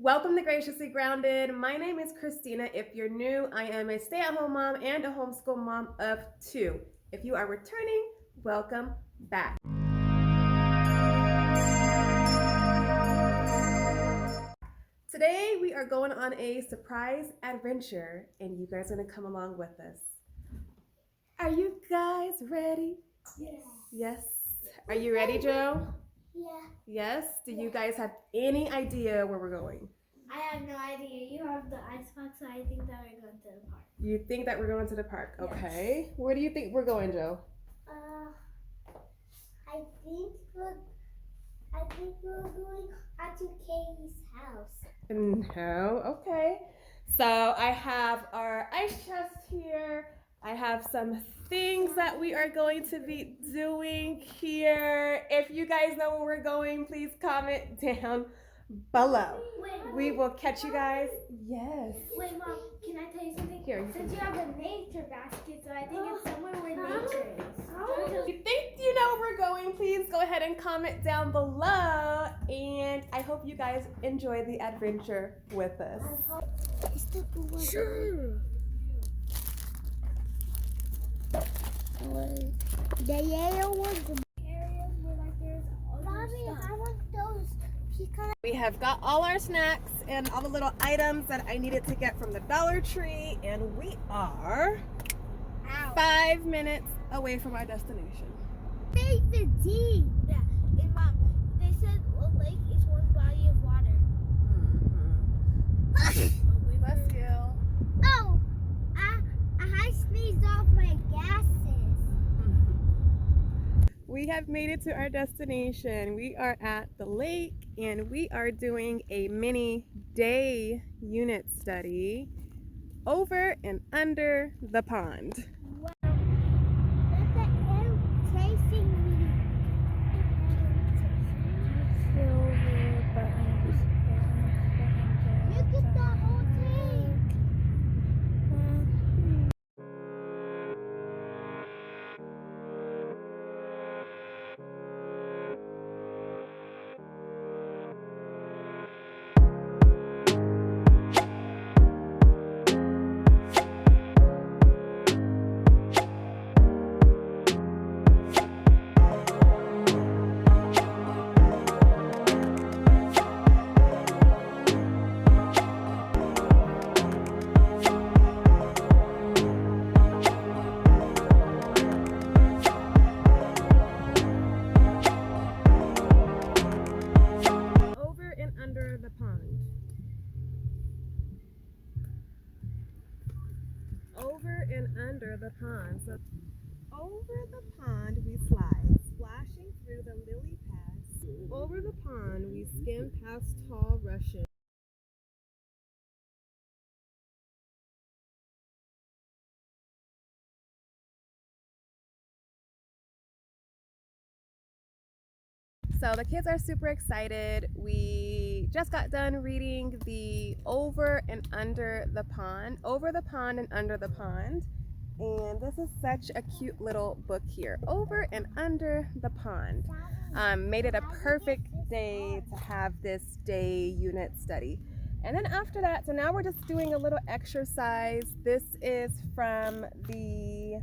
Welcome to Graciously Grounded. My name is Christina. If you're new, I am a stay-at-home mom and a homeschool mom of two. If you are returning, welcome back. Today we are going on a surprise adventure and you guys are going to come along with us. Are you guys ready? Yes. Yes. Are you ready, Joe? Yeah. Yes? Do you guys have any idea where we're going? I have no idea. You have the icebox, so I think that we're going to the park. You think that we're going to the park? Yes. Okay. Where do you think we're going, Joe? I think we're going to Katie's house. No. Okay. So I have our ice chest here. I have some things that we are going to be doing here. If you guys know where we're going, please comment down below. We will catch you guys. Yes. Wait, Mom, can I tell you something? Here. Since you have a nature basket, so I think it's somewhere where nature is. If you think you know where we're going, please go ahead and comment down below. And I hope you guys enjoy the adventure with us. Sure. The yellow ones, the areas where like there's all Mommy, I want those. We have got all our snacks and all the little items that I needed to get from the Dollar Tree, and we are 5 minutes away from our destination. Take the D. Yeah, and Mom, they said a lake is one body of water. Bless you. Oh, I sneezed off my gases. We have made it to our destination. We are at the lake and we are doing a mini day unit study over and under the pond. Wow. Look at him chasing me. Look at the whole thing. Over and under the pond. Over and under the pond. So over the pond we slide, splashing through the lily pads. Over the pond we skim past tall rushes. So the kids are super excited. We just got done reading the Over and Under the Pond, Over the Pond and Under the Pond. And this is such a cute little book here, Over and Under the Pond. Made it a perfect day to have this day unit study. And then after that, so now we're just doing a little exercise. This is from the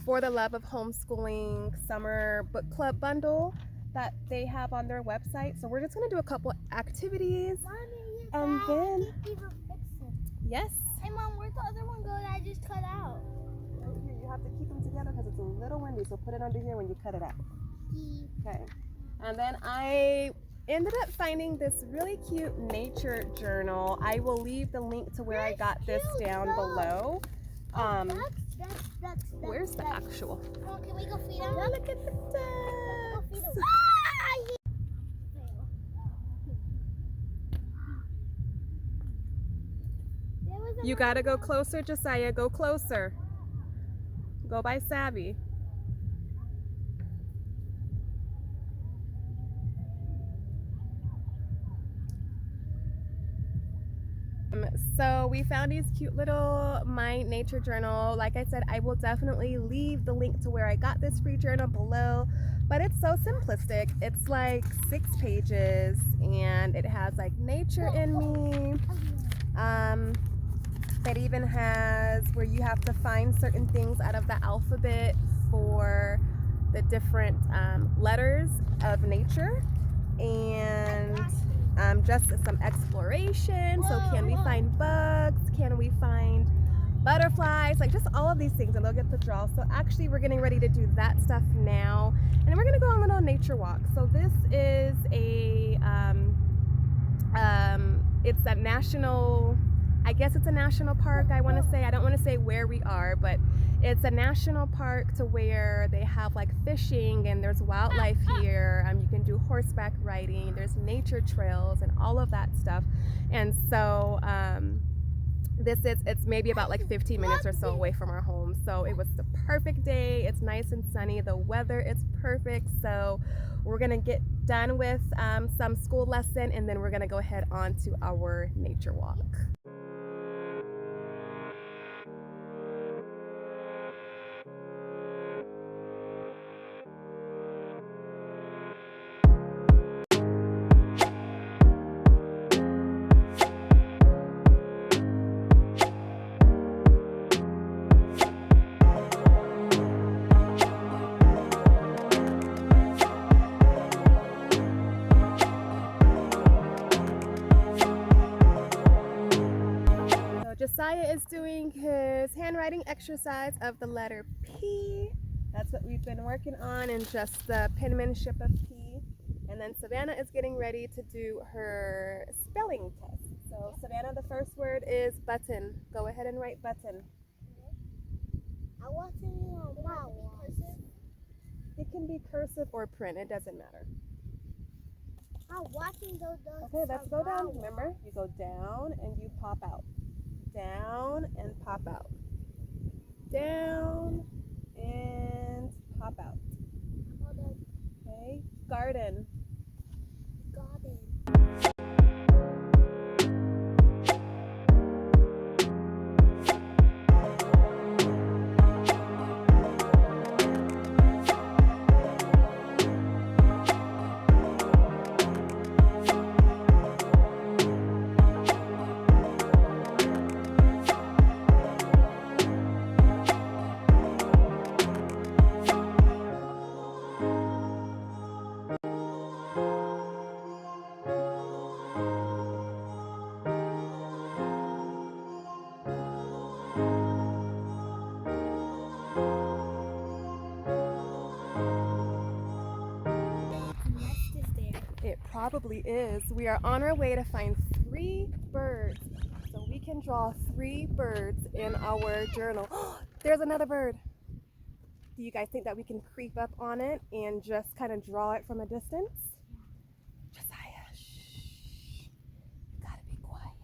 For the Love of Homeschooling Summer Book Club bundle that they have on their website. So we're just gonna do a couple activities. Mommy, and then yes. Hey Mom, where'd the other one go that I just cut out? Right here, you have to keep them together because it's a little windy, so put it under here when you cut it out. Okay. And then I ended up finding this really cute nature journal. I will leave the link to where I got this down below. Where's the actual? Mom, can we go feed them? Look at the ducks. You gotta go closer, Josiah. Go closer. Go by Savvy. So we found these cute little My Nature journal. Like I said, I will definitely leave the link to where I got this free journal below. But it's so simplistic. It's like 6 pages and it has like nature in me. down. It even has where you have to find certain things out of the alphabet for the different letters of nature, and just some exploration. So can we find bugs? Can we find butterflies? Like just all of these things, and they'll get the draw. So actually we're getting ready to do that stuff now, and then we're gonna go on a little nature walk. So this is it's a national, I guess it's a national park, I want to say. I don't want to say where we are, but it's a national park to where they have like fishing and there's wildlife here. You can do horseback riding, there's nature trails and all of that stuff. And so it's maybe about like 15 minutes or so away from our home. So it was the perfect day. It's nice and sunny. The weather is perfect. So we're gonna get done with some school lesson, and then we're gonna go ahead on to our nature walk. Josiah is doing his handwriting exercise of the letter P. That's what we've been working on, and just the penmanship of P. And then Savannah is getting ready to do her spelling test. So Savannah, the first word is button. Go ahead and write button. I want to know cursive. It can be cursive or print. It doesn't matter. I'm watching those. Okay, let's go down. Remember, you go down and you pop out. Down and pop out. Down and pop out. Okay, garden. Garden. It probably is. We are on our way to find 3 birds. So we can draw 3 birds in our journal. There's another bird. Do you guys think that we can creep up on it and just kind of draw it from a distance? Josiah, shh. You gotta be quiet.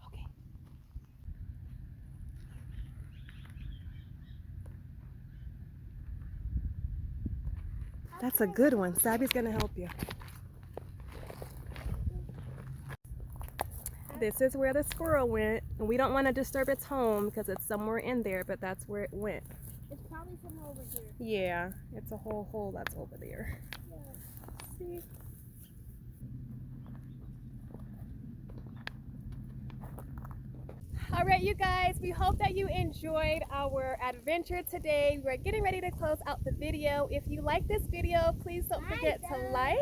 Okay. That's a good one. Sabby's gonna help you. This is where the squirrel went, and we don't want to disturb its home because it's somewhere in there, but that's where it went. It's probably somewhere over here. Yeah, it's a whole hole that's over there. Yeah. See? All right, you guys, we hope that you enjoyed our adventure today. We're getting ready to close out the video. If you like this video, please don't forget to like,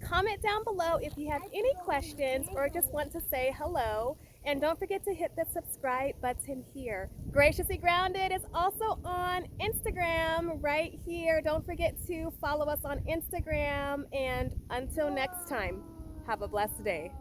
comment down below if you have any questions or just want to say hello. And don't forget to hit the subscribe button here. Graciously Grounded is also on Instagram right here. Don't forget to follow us on Instagram. And until next time, have a blessed day.